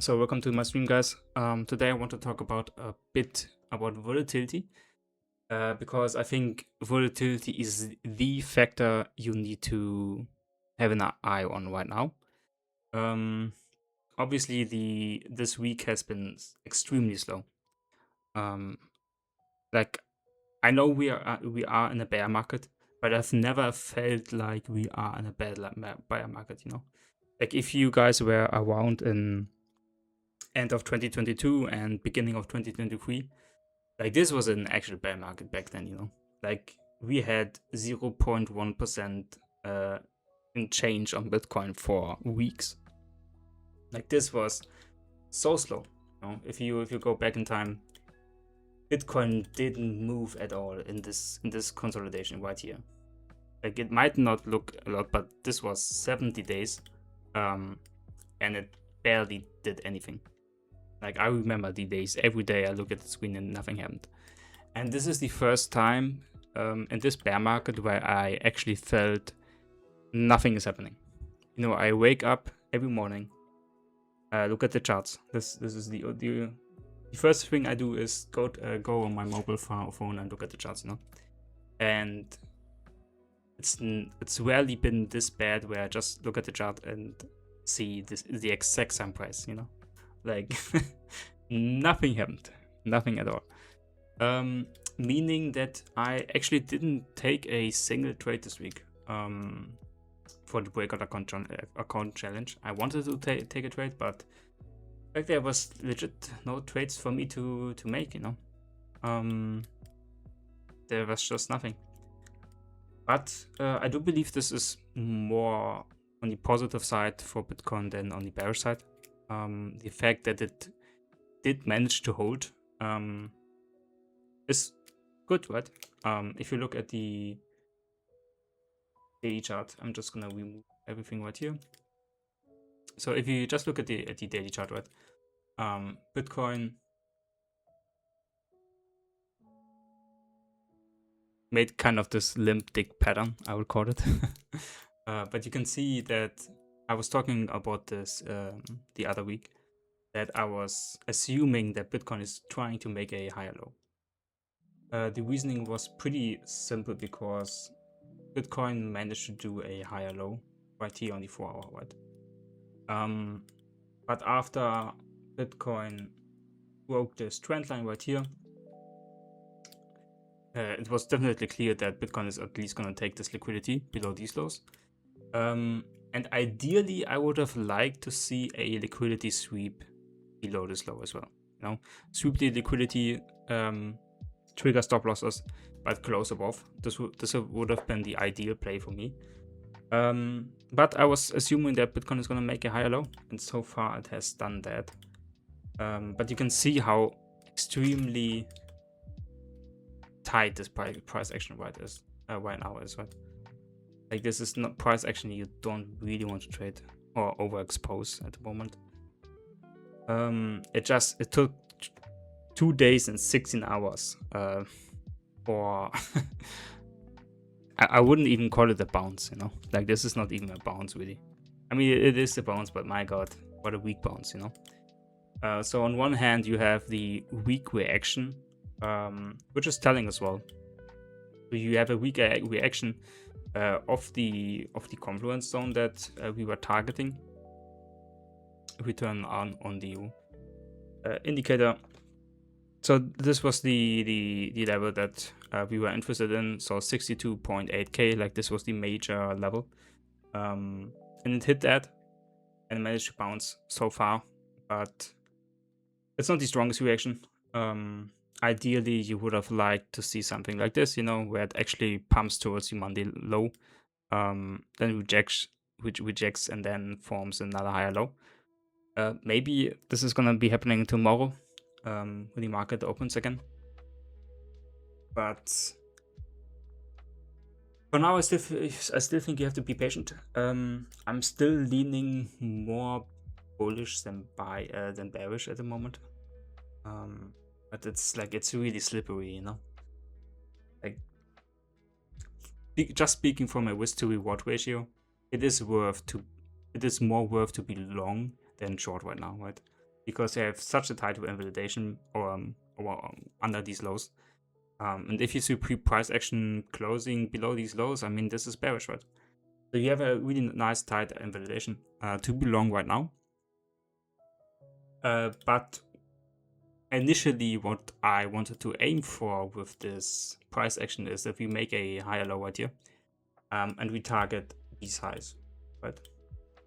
So welcome to my stream, guys. Today I want to talk about a bit about volatility, because I think volatility is the factor you need to have an eye on right now. Um, Obviously, this week has been extremely slow. Um, like I know we are in a bear market, but I've never felt like we are in a bear market. Like if you guys were around in end of 2022 and beginning of 2023, like this was an actual bear market back then. Like we had 0.1% in change on Bitcoin for weeks. Like this was so slow. If you go back in time, Bitcoin didn't move at all in this consolidation right here. Like it might not look a lot, but this was 70 days, and it barely did anything. Like I remember the days every day I look at the screen and nothing happened. And this is the first time in this bear market where I actually felt nothing is happening. I wake up every morning, look at the charts. This is the first thing I do is go on my mobile phone and look at the charts. And it's rarely been this bad where I just look at the chart and see the exact same price. Like nothing happened, nothing at all. Meaning that I actually didn't take a single trade this week for the breakout account challenge. I wanted to take a trade, but like there was legit no trades for me to make. There was just nothing. But I do believe this is more on the positive side for Bitcoin than on the bearish side. The fact that it did manage to hold is good, right? If you look at the daily chart, I'm just gonna remove everything right here. So if you just look at the daily chart, right? Bitcoin made kind of this limp dick pattern, I would call it. But you can see that I was talking about this the other week, that I was assuming that Bitcoin is trying to make a higher low. The reasoning was pretty simple because Bitcoin managed to do a higher low right here on the 4-hour, right? But after Bitcoin broke this trend line right here, it was definitely clear that Bitcoin is at least going to take this liquidity below these lows. And ideally, I would have liked to see a liquidity sweep below this low as well. Sweep the liquidity, trigger stop losses, but close above. This would have been the ideal play for me. But I was assuming that Bitcoin is going to make a higher low, and so far it has done that. But you can see how extremely tight this price action right now is, right? Like this is not price action you don't really want to trade or overexpose at the moment. It took 2 days and 16 hours for I wouldn't even call it a bounce, like this is not even a bounce really. I mean it is a bounce, but my god, what a weak bounce. So on one hand you have the weak reaction, which is telling as well. So you have a weak reaction of the confluence zone that we were targeting. If we turn on the indicator, so this was the level that we were interested in. So 62.8k, like this was the major level, and it hit that and managed to bounce so far, but it's not the strongest reaction. Ideally you would have liked to see something like this, where it actually pumps towards the Monday low, then rejects and then forms another higher low. Maybe this is gonna be happening tomorrow when the market opens again. But for now, I still think you have to be patient. I'm still leaning more bullish than bearish at the moment. But it's really slippery, Like just speaking from a risk to reward ratio, it is more worth to be long than short right now, right? because they have such a tight invalidation or under these lows. And if you see price action closing below these lows, I mean, this is bearish, right? So you have a really nice tight invalidation to be long right now. But initially, what I wanted to aim for with this price action is that we make a higher low right here, and we target these highs, right?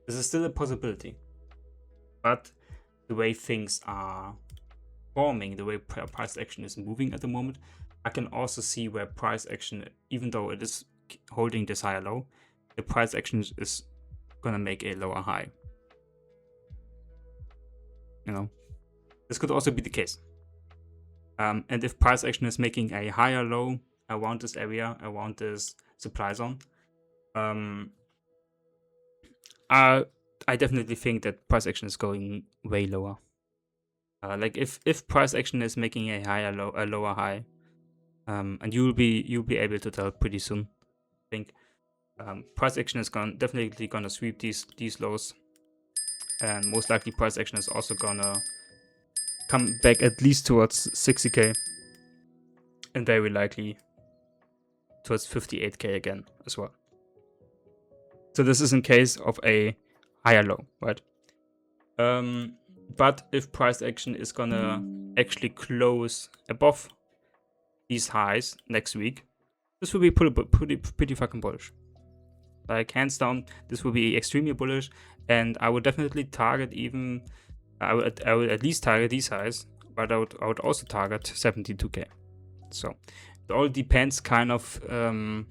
This is still a possibility, but the way things are forming, the way price action is moving at the moment, I can also see where price action, even though it is holding this higher low, the price action is gonna make a lower high. You know, this could also be the case. And if price action is making a higher low around this area, around this supply zone, I definitely think that price action is going way lower. Like if price action is making a higher low, a lower high, and you'll be able to tell pretty soon. I think price action is definitely gonna sweep these lows, and most likely price action is also gonna come back at least towards 60k, and very likely towards 58k again as well. So this is in case of a higher low, right? But if price action is gonna actually close above these highs next week, this will be pretty fucking bullish. Like hands down, this will be extremely bullish, and I would definitely target even. I would at least target these highs, but I would also target 72k. So it all depends kind of on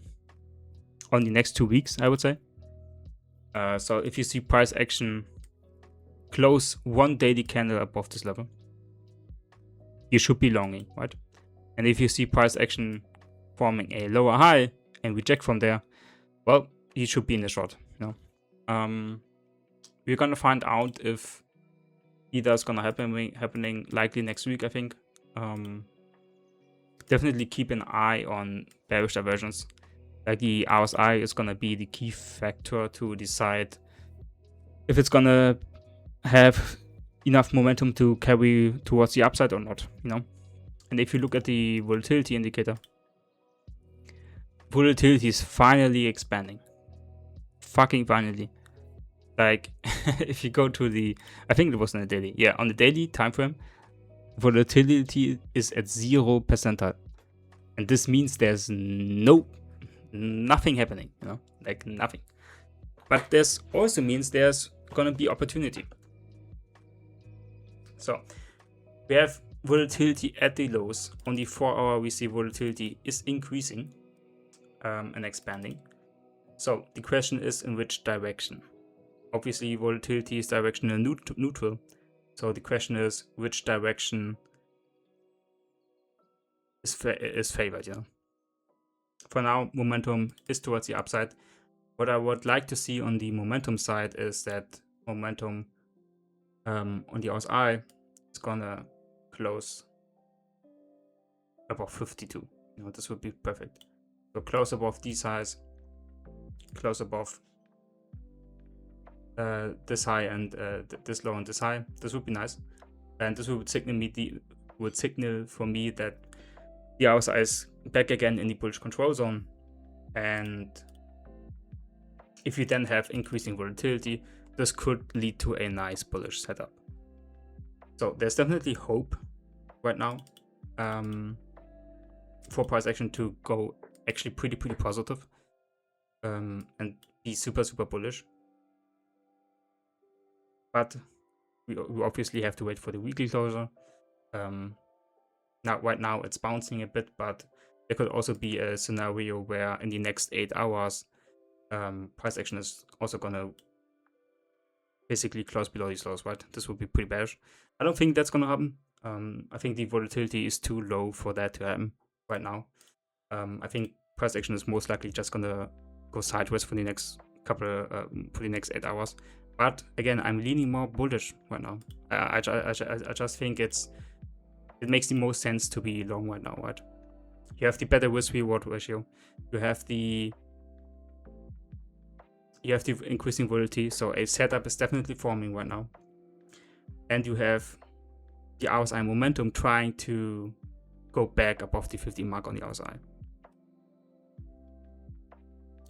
the next 2 weeks, I would say. So if you see price action close one daily candle above this level, you should be longing, right? And if you see price action forming a lower high and reject from there, well, you should be in the short. You know, we're gonna find out if either is gonna happening likely next week. I think. Definitely keep an eye on bearish divergence. Like the RSI is gonna be the key factor to decide if it's gonna have enough momentum to carry towards the upside or not, you know. And if you look at the volatility indicator, volatility is finally expanding. Fucking finally. Like if you go to the, I think it was on the daily, yeah, on the daily time frame, volatility is at 0%, and this means there's nothing happening, you know, like nothing. But this also means there's gonna be opportunity. So we have volatility at the lows. On the 4-hour, we see volatility is increasing and expanding. So the question is, in which direction? Obviously, volatility is directional neutral. So the question is, which direction is favored, you know? For now, momentum is towards the upside. What I would like to see on the momentum side is that momentum on the RSI is gonna close above 52. You know, this would be perfect. So close above these highs, close above this high and this low and this high. This would be nice, and this would signal for me that the RSI is back again in the bullish control zone. And if you then have increasing volatility, this could lead to a nice bullish setup. So there's definitely hope right now for price action to go actually pretty positive and be super bullish. But we obviously have to wait for the weekly closure. Now, right now it's bouncing a bit, but there could also be a scenario where in the next 8 hours, price action is also gonna basically close below these lows, right? This would be pretty bearish. I don't think that's gonna happen. I think the volatility is too low for that to happen right now. I think price action is most likely just gonna go sideways for the next for the next 8 hours. But again, I'm leaning more bullish right now. I just think it makes the most sense to be long right now, right? You have the better risk-reward ratio. You have the increasing volatility, so a setup is definitely forming right now. and you have the RSI momentum trying to go back above the 50 mark on the RSI.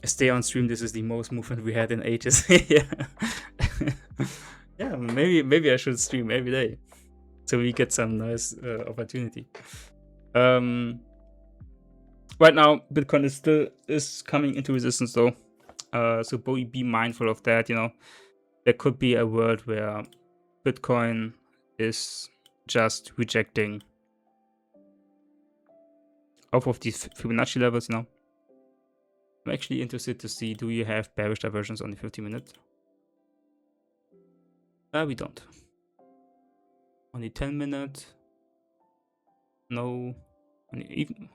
Stay on stream. This is the most movement we had in ages. Yeah. Yeah, maybe I should stream every day so we get some nice opportunity. Right now Bitcoin is coming into resistance though, so be mindful of that. There could be a world where Bitcoin is just rejecting off of these Fibonacci levels. I'm actually interested to see, do you have bearish diversions on the 50-minute? We don't. On the 10-minute, no.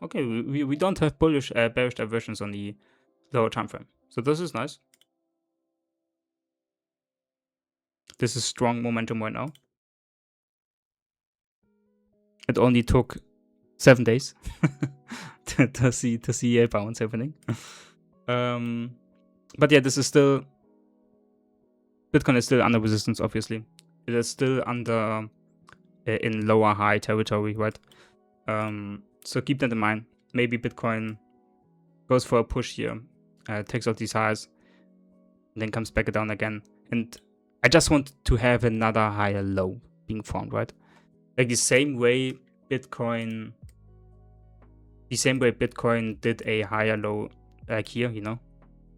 Okay, we don't have bullish bearish diversions on the lower time frame, so this is nice. This is strong momentum right now. It only took 7 days to see a bounce happening. But yeah, this is still, Bitcoin is still under resistance. Obviously, it is still under in lower high territory, right? So keep that in mind. Maybe Bitcoin goes for a push here, takes out these highs, and then comes back down again. And I just want to have another higher low being formed, right? Like the same way Bitcoin did a higher low, like here,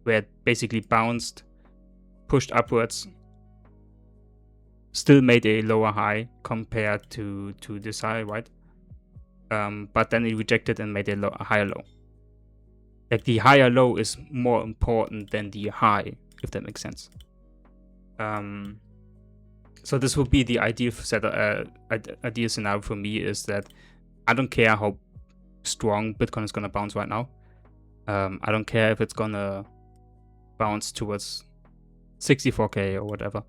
where it basically bounced, pushed upwards, still made a lower high compared to this high, right? But then it rejected and made a higher low. Like the higher low is more important than the high, if that makes sense. So this would be the ideal scenario for me, is that I don't care how strong Bitcoin is gonna bounce right now. I don't care if it's gonna bounce towards 64K or whatever.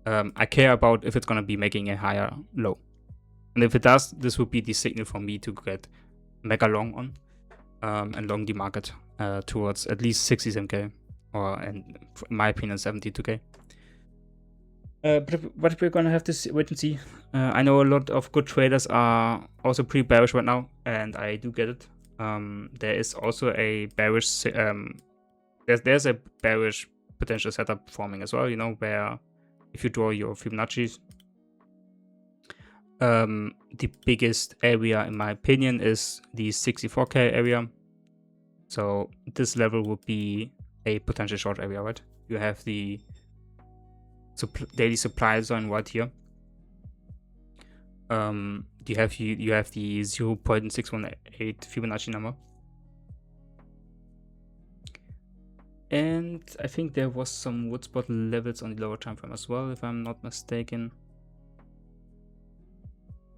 I care about if it's gonna be making a higher low. And if it does, this would be the signal for me to get mega long on and long the market towards at least 67K, or in my opinion 72K. But we're gonna have to wait and see. I know a lot of good traders are also pretty bearish right now, and I do get it. There is also a bearish there's a bearish potential setup forming as well, where if you draw your Fibonacci's, the biggest area in my opinion is the 64K area. So this level would be a potential short area, right? You have the daily supply zone right here. You have the 0.618 Fibonacci number, and I think there was some Woodsbot levels on the lower time frame as well, if I'm not mistaken.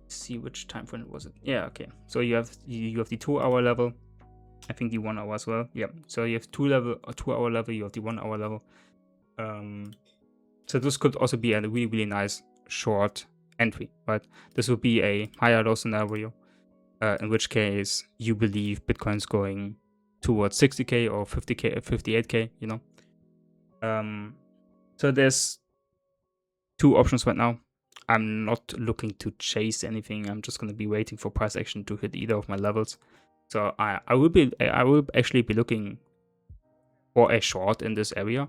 Let's see which time frame was it. Yeah, okay. So you have the 2-hour level. I think the 1 hour as well. Yeah. So you have 2-hour level. You have the 1 hour level. So this could also be a really, really nice short entry, right? This would be a higher low scenario, in which case you believe Bitcoin's going towards 60K or 50K, 58K, So there's two options right now. I'm not looking to chase anything. I'm just going to be waiting for price action to hit either of my levels. So I will actually be looking for a short in this area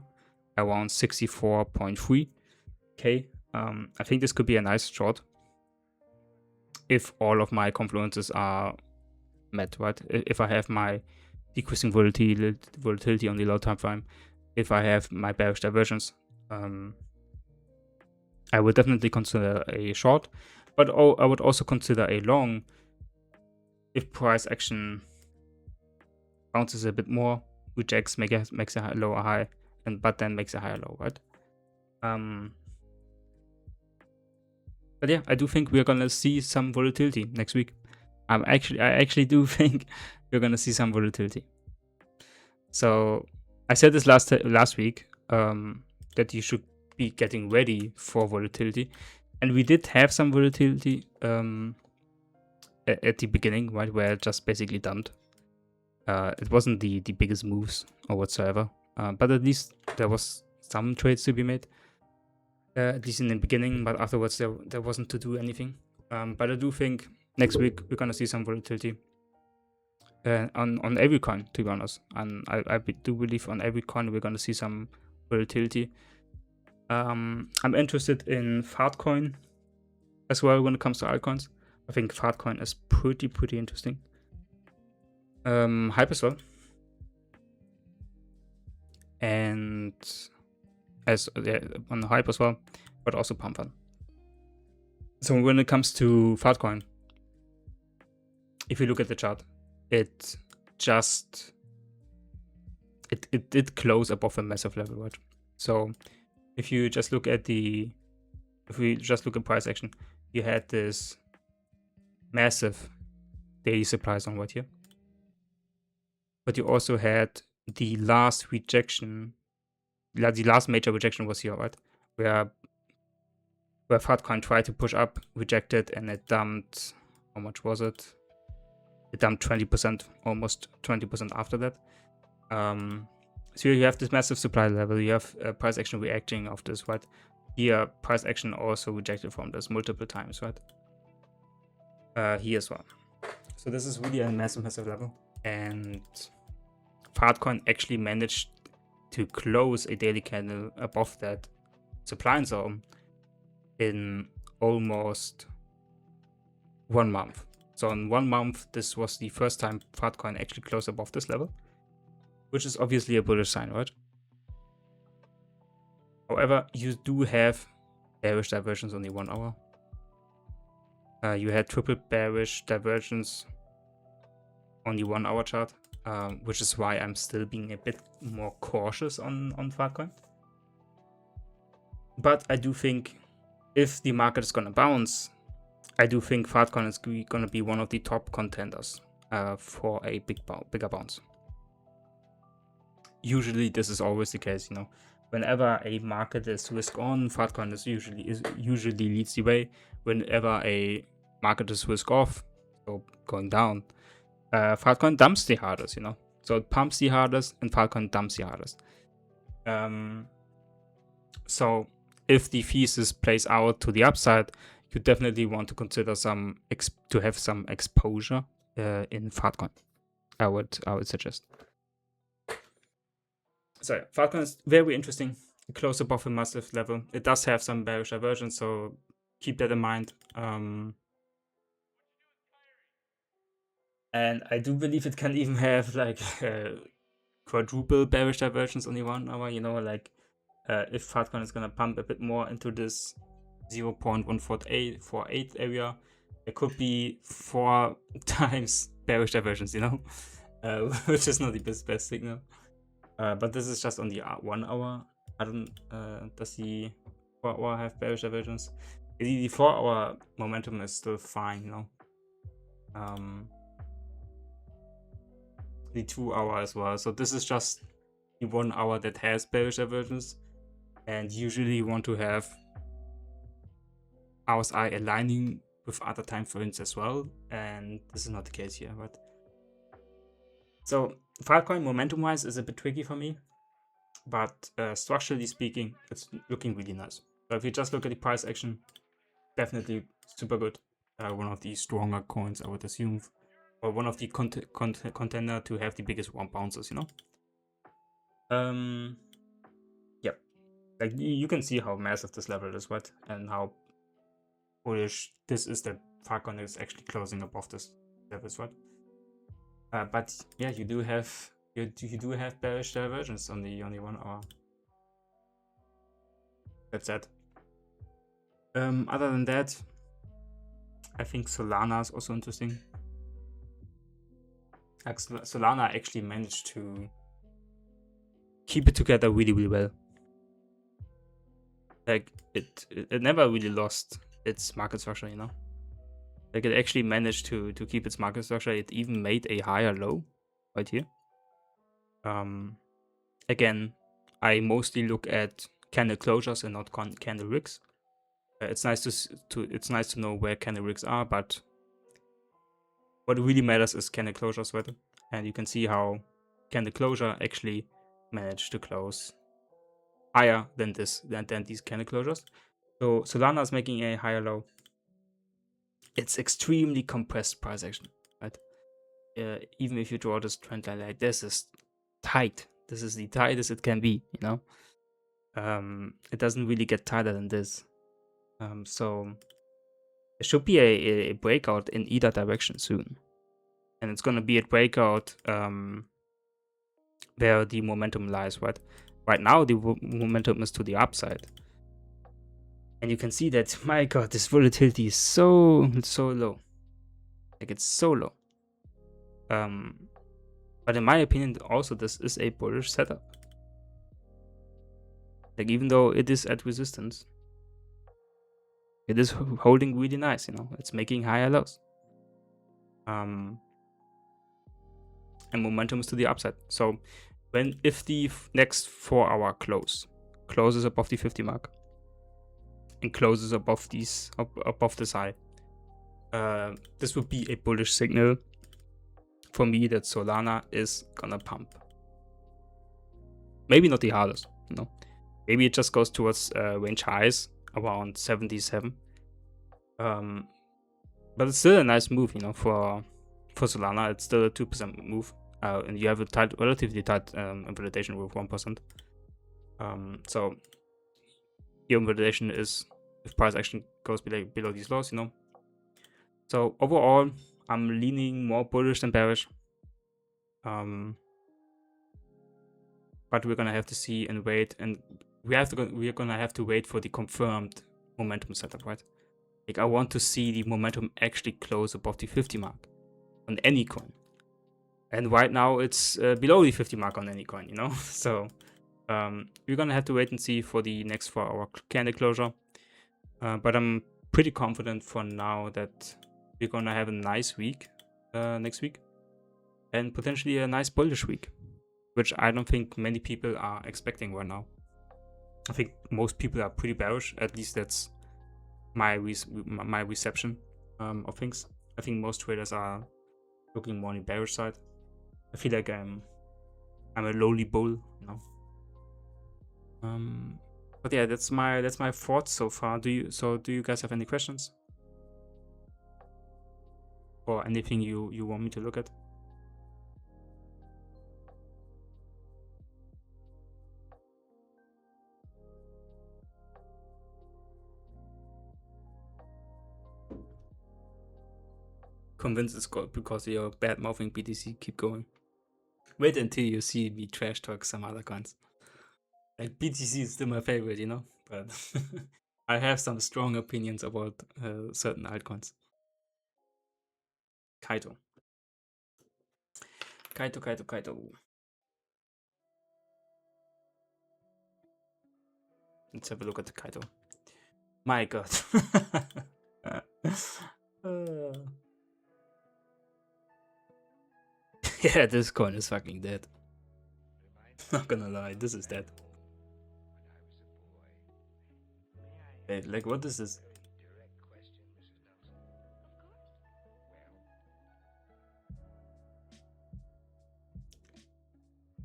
around 64.3K. I think this could be a nice short if all of my confluences are met, right? If I have my decreasing volatility on the low time frame, if I have my bearish diversions, I would definitely consider a short, but I would also consider a long if price action bounces a bit more, rejects, makes a lower high, but then makes a higher low, right? But yeah, I do think we're gonna see some volatility next week. I actually do think we're gonna see some volatility. So I said this last week, that you should be getting ready for volatility, and we did have some volatility at the beginning, right, where it just basically dumped. It wasn't the biggest moves or whatsoever, but at least there was some trades to be made. at least in the beginning, but afterwards there wasn't to do anything. But I do think next week we're gonna see some volatility on every coin, to be honest. And I do believe on every coin we're gonna see some volatility. I'm interested in Fartcoin as well when it comes to altcoins. I think Fartcoin is pretty interesting. Hype as well. And as on the hype as well, but also pump fun. So when it comes to Fartcoin, if you look at the chart, it did close above a massive level, right? So if you just look at price action, you had this massive daily supply zone right here, but you also had the last rejection. The last major rejection was here, right? Where Fartcoin tried to push up, rejected, and it dumped. How much was it? It dumped 20%, almost 20% after that. So you have this massive supply level. You have price action reacting off this, right? Here, price action also rejected from this multiple times, right? Here as well. So this is really a massive level, and Fartcoin actually managed to close a daily candle above that supply zone in almost 1 month. So in 1 month, this was the first time Fartcoin actually closed above this level, which is obviously a bullish sign, right? However, you do have bearish divergence on the 1 hour. You had triple bearish divergence on the 1 hour chart, which is why I'm still being a bit more cautious on Fartcoin. But I do think if the market is gonna bounce, I do think Fartcoin is gonna be one of the top contenders for a bigger bounce. Usually this is always the case, you know. Whenever a market is risk on, Fartcoin usually leads the way. Whenever a market is risk off, so going down, Fartcoin dumps the hardest, you know. So it pumps the hardest and Fartcoin dumps the hardest. So if the thesis plays out to the upside, you definitely want to consider to have some exposure in Fartcoin. I would suggest. So Fartcoin is very interesting. Close above a massive level. It does have some bearish divergence, so keep that in mind. And I do believe it can even have like quadruple bearish divergence on the 1 hour. You know, like if Fartcoin is gonna pump a bit more into this 0.148 area, it could be 4 times bearish divergence. You know, which is not the best signal. But this is just on the 1 hour. I don't. Does the 4 hour have bearish divergence? The 4 hour momentum is still fine, you know. The 2 hour as well. So this is just the 1 hour that has bearish divergence, and usually you want to have RSI aligning with other time frames as well, and this is not the case here. But so Fartcoin momentum wise is a bit tricky for me, but structurally speaking, it's looking really nice. So if you just look at the price action, definitely super good. One of the stronger coins, I would assume, or one of the contender to have the biggest one bounces, you know. Yeah, like you can see how massive this level is, right, and how bullish this is that Fartcoin is actually closing above this levels, right? But yeah, you do have bearish divergence on the 1 hour. That's it. Other than that, I think Solana is also interesting. Solana actually managed to keep it together really well. Like it never really lost its market structure, you know. Like it actually managed to keep its market structure. It even made a higher low right here. Again, I mostly look at candle closures and not candle wicks. It's nice to know where candle wicks are, but what really matters is candle closures, right? And you can see how candle closure actually managed to close higher than than these candle closures. So Solana is making a higher low. It's extremely compressed price action, right? Even if you draw this trend line like this is tight. This is the tightest it can be, you know. It doesn't really get tighter than this. So there should be a breakout in either direction soon, and it's gonna be a breakout where the momentum lies. Right now the momentum is to the upside, and you can see that, my god, this volatility is so low. Like, it's so low. But in my opinion, also this is a bullish setup. Like, even though it is at resistance, it is holding really nice, you know. It's making higher lows. And momentum is to the upside. So if the next 4-hour closes above the 50 mark and closes above above this high, this would be a bullish signal for me that Solana is gonna pump. Maybe not the hardest, you know. Maybe it just goes towards range highs around 77. But it's still a nice move, you know, for Solana. It's still a 2% move. And you have a relatively tight invalidation with 1%. So your invalidation is if price action goes below these lows, you know. So overall, I'm leaning more bullish than bearish. But we're gonna have to see and wait, and we're gonna have to wait for the confirmed momentum setup, right? Like, I want to see the momentum actually close above the 50 mark on any coin. And right now it's below the 50 mark on any coin, you know? So we're gonna have to wait and see for the next 4-hour candle closure. But I'm pretty confident for now that we're gonna have a nice week next week, and potentially a nice bullish week, which I don't think many people are expecting right now. I think most people are pretty bearish. At least that's my reception of things. I think most traders are looking more on the bearish side. I feel like I'm a lowly bull, you know. But yeah, that's my thoughts so far. Do you guys have any questions or anything you want me to look at? Convinced it's good because you're bad mouthing BTC. Keep going. Wait until you see me trash talk some other coins. Like, BTC is still my favorite, you know, but I have some strong opinions about certain altcoins. Kaito. Let's have a look at the Kaito. My god. Yeah, this coin is fucking dead. Not gonna lie, this is dead. Wait, like, what is this?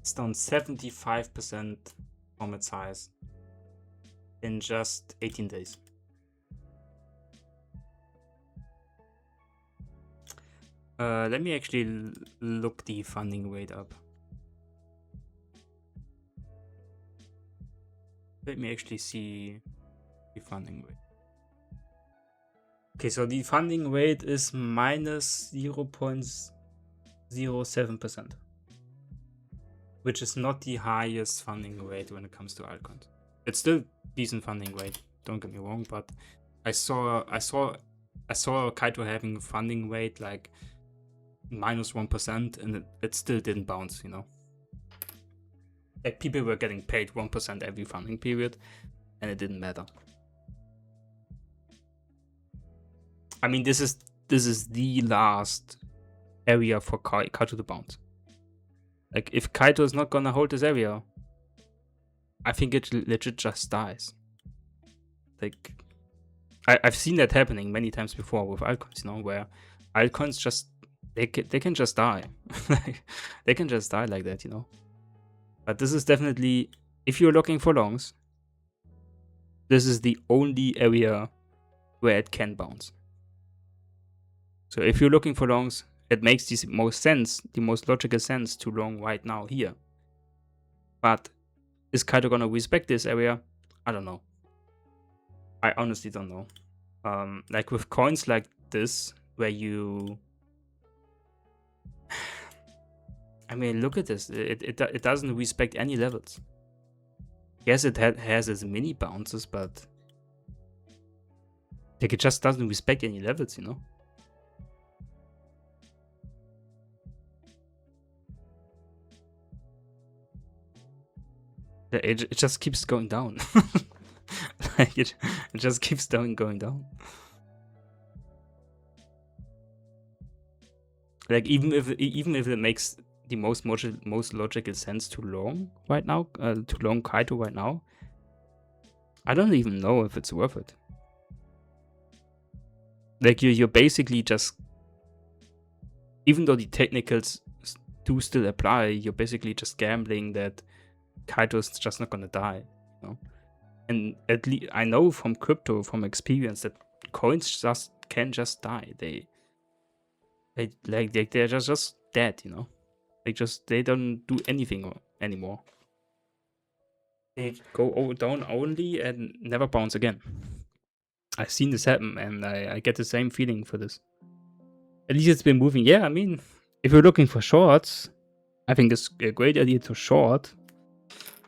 It's down 75% from its highs in just 18 days. Let me actually look the funding rate up. Let me actually see the funding rate. Okay, so the funding rate is minus 0.07%, which is not the highest funding rate when it comes to altcoins. It's still decent funding rate, don't get me wrong, but I saw Kaito having funding rate like minus 1%, and it still didn't bounce, you know. Like, people were getting paid 1% every funding period, and it didn't matter. I mean, this is the last area for Kaito to bounce. Like, if Kaito is not gonna hold this area, I think it legit just dies. Like, I've seen that happening many times before with altcoins, you know, where altcoins just they can just die. They can just die like that, you know. But this is definitely if you're looking for longs, this is the only area where it can bounce. So if you're looking for longs, it makes the most logical sense to long right now here. But is Kaito gonna respect this area? I don't know. I honestly don't know. Like with coins like this, where you... I mean, look at this. It doesn't respect any levels. Yes, it has its mini bounces, but like it just doesn't respect any levels, you know? It just keeps going down. Like it just keeps going down. Like even if it makes the most logical sense to long right now, to long Kaito right now, I don't even know if it's worth it. Like you're basically just, even though the technicals do still apply, you're basically just gambling that Kaito's just not gonna die, you know? And at least I know from crypto, from experience, that coins can just die. They're just dead, you know? They don't do anything anymore. They go down only and never bounce again. I've seen this happen, and I get the same feeling for this. At least it's been moving. Yeah, I mean, if you're looking for shorts, I think it's a great idea to short.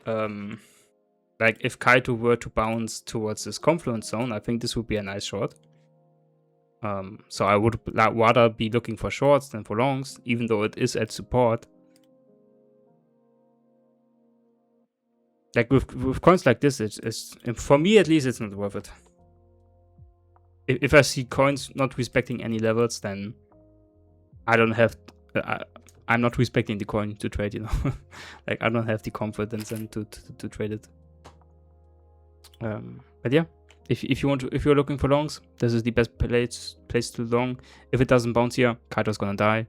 Like if Kaito were to bounce towards this confluence zone, I think this would be a nice short. So I would rather be looking for shorts than for longs, even though it is at support. Like with coins like this, it's for me at least, it's not worth it. If I see coins not respecting any levels, then I don't have. I'm not respecting the coin to trade, you know. Like I don't have the confidence then to trade it. But yeah, if you're looking for longs, this is the best place to long. If it doesn't bounce here, Kaito's gonna die.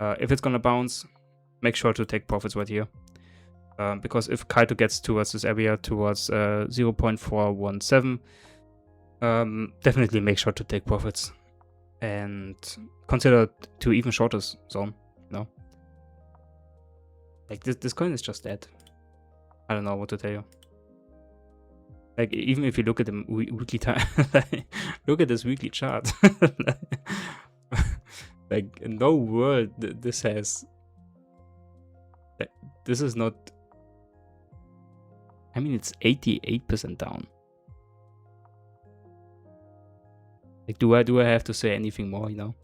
If it's gonna bounce, make sure to take profits right here. Because if Kaito gets towards this area, towards 0.417, definitely make sure to take profits. And consider to even short this zone, you know? Like this coin is just dead. I don't know what to tell you. Like even if you look at the weekly time, look at this weekly chart. Like in no world this has. Like, this is not. I mean, it's 88% down. Like, do I have to say anything more? You know,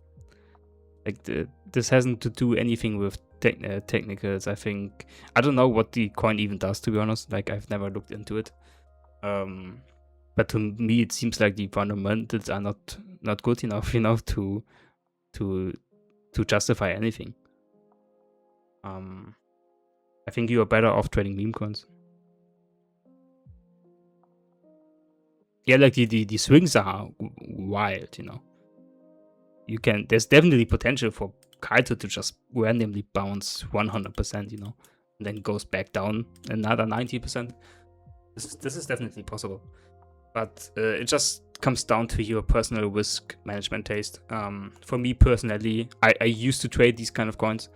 like this hasn't to do anything with technicals. I think I don't know what the coin even does, to be honest. Like I've never looked into it. But to me, it seems like the fundamentals are not good enough, you know, to justify anything. I think you are better off trading meme coins. Yeah, like the swings are wild, you know. There's definitely potential for Kaito to just randomly bounce 100%, you know, and then goes back down another 90%. This is definitely possible, but it just comes down to your personal risk management taste. For me personally, I used to trade these kind of coins,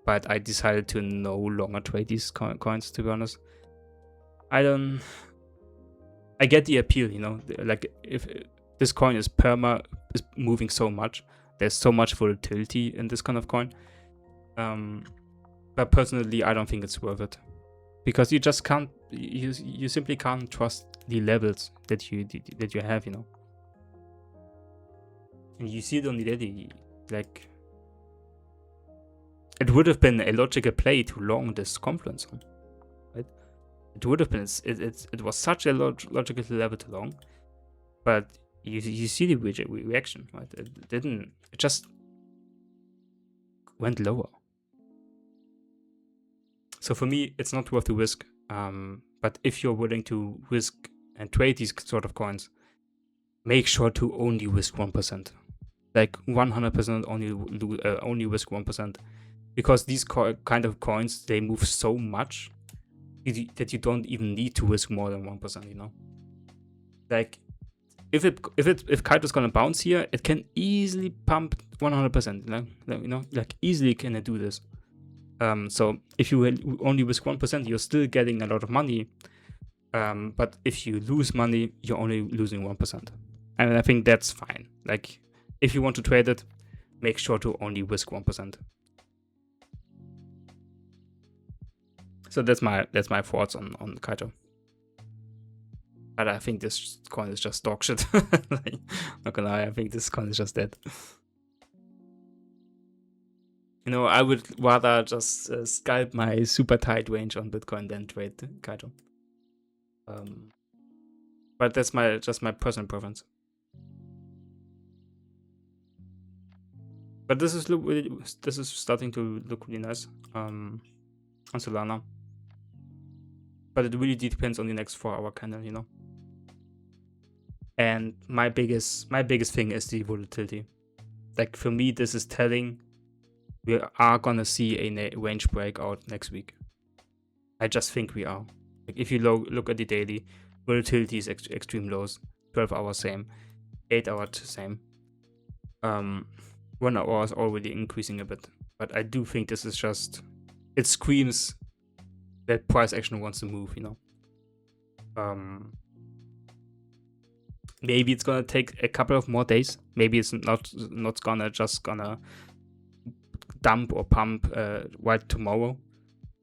but I decided to no longer trade these coins, to be honest. I get the appeal, you know, like if this coin is moving so much, there's so much volatility in this kind of coin. But personally, I don't think it's worth it, because you just can't, you simply can't trust the levels that you have, you know. And you see it on the daily, like it would have been a logical play to long this confluence zone, right? It would have been. It was such a logical level to long, but you see the reaction, right? It didn't. It just went lower. So for me, it's not worth the risk. But if you're willing to risk and trade these sort of coins, make sure to only risk 1%. Like 100% only risk 1%, because these kind of coins, they move so much that you don't even need to risk more than 1%, you know? Like, if Kaito's gonna bounce here, it can easily pump 100%, you know, like easily can it do this. So if you only risk 1%, you're still getting a lot of money. But if you lose money, you're only losing 1%. And I think that's fine. Like, if you want to trade it, make sure to only risk 1%. So that's my thoughts on Kaito. But I think this coin is just dog shit. Like, not gonna lie, I think this coin is just dead. You know, I would rather just scalp my super tight range on Bitcoin than trade Kaito. But that's just my personal preference. But this is starting to look really nice on Solana. But it really depends on the next 4-hour candle, you know. And my biggest thing is the volatility. Like, for me, this is telling we are gonna see a range breakout next week. I just think we are. Like, if you look at the daily, volatility is extreme lows. 12 hours same, 8 hours same. 1 hour is already increasing a bit. But I do think this is just, it screams that price action wants to move, you know. Maybe it's gonna take a couple of more days. Maybe it's not gonna dump or pump right tomorrow.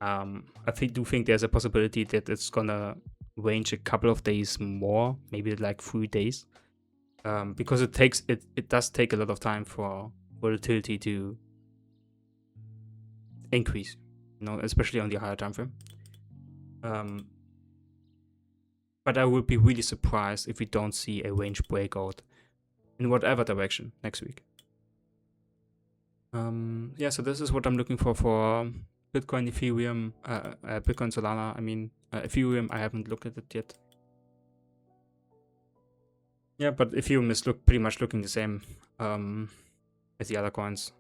I do think there's a possibility that it's gonna range a couple of days more, maybe like 3 days, because it does take a lot of time for volatility to increase, you know, especially on the higher time frame. But I would be really surprised if we don't see a range breakout in whatever direction next week. Yeah, so this is what I'm looking for Bitcoin, Ethereum, Bitcoin, Solana. I mean, Ethereum, I haven't looked at it yet. Yeah, but Ethereum is pretty much looking the same as the other coins.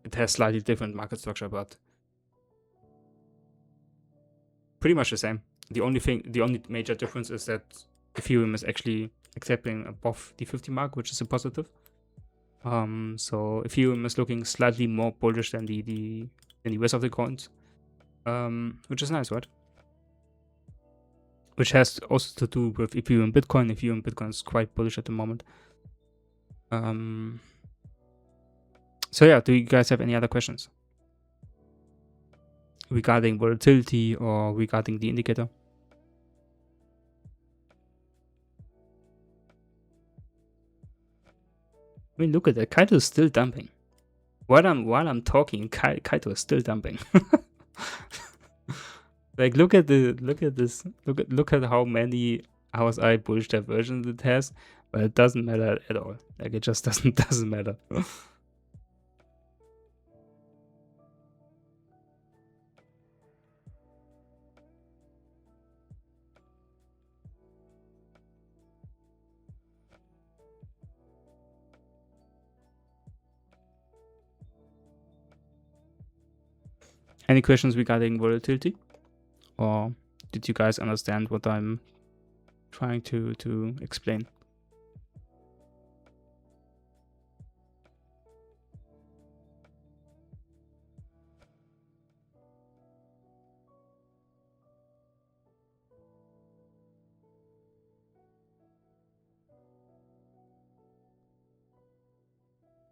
It has slightly different market structure, but pretty much the same. The only major difference is that Ethereum is actually accepting above the 50 mark, which is a positive. So Ethereum is looking slightly more bullish than the rest of the coins, which is nice, right? Which has also to do with Ethereum Bitcoin. Ethereum Bitcoin is quite bullish at the moment. So yeah, do you guys have any other questions regarding volatility or regarding the indicator? I mean, look at that. Kaito is still dumping. While I'm talking, Kaito is still dumping. Like, look at this. Look at how many RSI bullish diversions it has, but it doesn't matter at all. Like, it just doesn't matter. Any questions regarding volatility? Or did you guys understand what I'm trying to explain?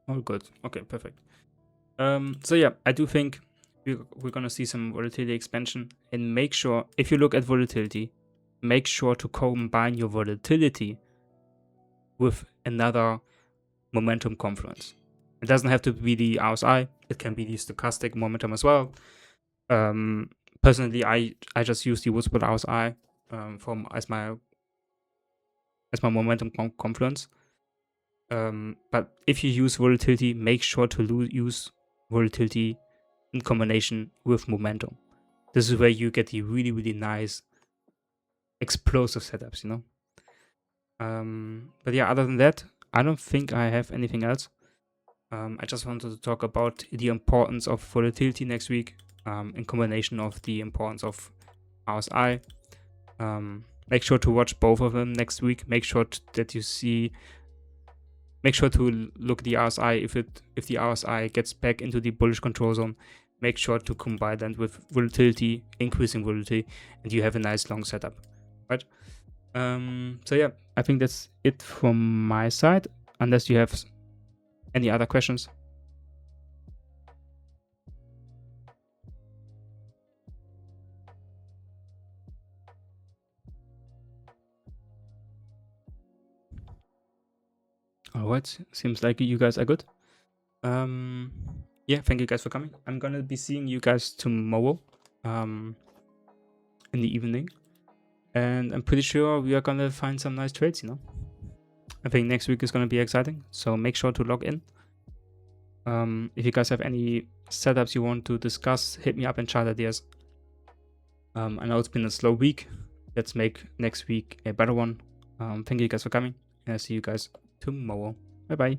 All good. Okay, perfect. So yeah, I do think we're gonna see some volatility expansion, and make sure, if you look at volatility, make sure to combine your volatility with another momentum confluence. It doesn't have to be the RSI, it can be the stochastic momentum as well. Personally, I just use the Woodsbot RSI as my momentum confluence. But if you use volatility, make sure to use volatility in combination with momentum. This is where you get the really, really nice explosive setups, you know. But yeah, other than that, I don't think I have anything else. I just wanted to talk about the importance of volatility next week, in combination of the importance of RSI. Make sure to watch both of them next week. Make sure that you see. Make sure to look at the RSI. If the RSI gets back into the bullish control zone, make sure to combine that with volatility, increasing volatility, and you have a nice long setup, right? So yeah, I think that's it from my side. Unless you have any other questions. Alright, seems like you guys are good. Yeah, thank you guys for coming. I'm gonna be seeing you guys tomorrow, in the evening, and I'm pretty sure we are gonna find some nice trades. I think next week is gonna be exciting, so make sure to log in. If you guys have any setups you want to discuss, hit me up in chat ideas. I know it's been a slow week. Let's make next week a better one. Thank you guys for coming, and I'll see you guys tomorrow. Bye bye.